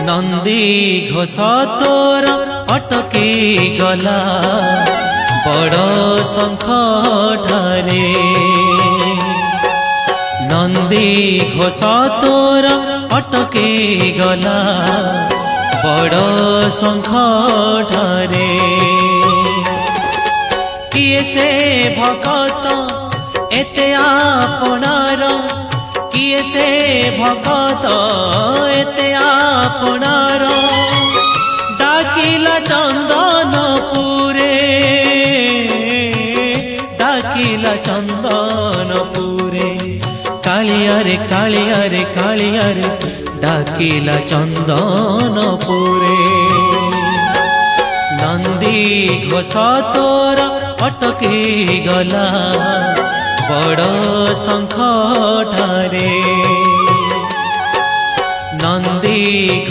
नंदी घोष तोर अटकी गला बड़ शंख ठारे नंदी घोष तोर अटकी गला बड़ शंख ठारे किए से भगत एते आपणार किए से भगत एते आपणार डाकिला चंदनपुरे डाकिला चंदनपुरे कालियारे कालियारे कालियारे डाकिला चंदनपुरे नंदी घोष तोर अटकी गला बड़ शंख ठारे नंदी